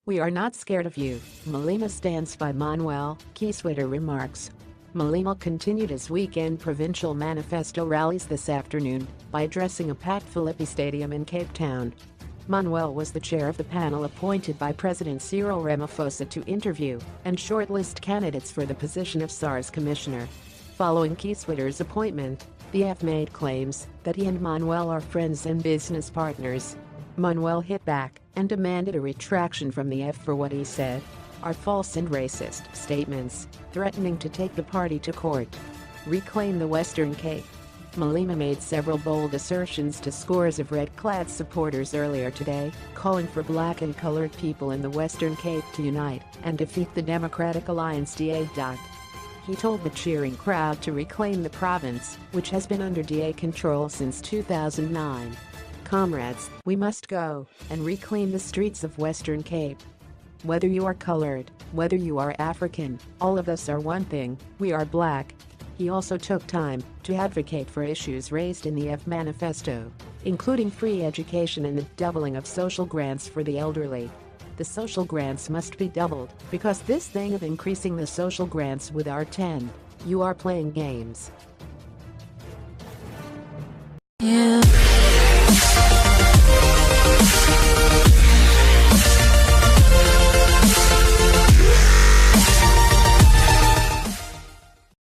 We are not scared of you, Malema stands by Manuel, Kiesewetter remarks. Malema continued his weekend provincial manifesto rallies this afternoon by addressing a packed Philippi Stadium in Cape Town. Manuel was the chair of the panel appointed by President Cyril Ramaphosa to interview and shortlist candidates for the position of SARS commissioner. Following Kiesewetter's appointment, the F made claims that he and Manuel are friends and business partners. Manuel hit back and demanded a retraction from the F for what he said are false and racist statements, threatening to take the party to court. Reclaim the Western Cape. Malema made several bold assertions to scores of red-clad supporters earlier today, calling for black and colored people in the Western Cape to unite and defeat the Democratic Alliance DA. He told the cheering crowd to reclaim the province, which has been under DA control since 2009. Comrades, we must go and reclaim the streets of Western Cape. Whether you are colored, whether you are African, all of us are one thing, we are black. He also took time to advocate for issues raised in the F manifesto, including free education and the doubling of social grants for the elderly. The social grants must be doubled because this thing of increasing the social grants with R10, you are playing games.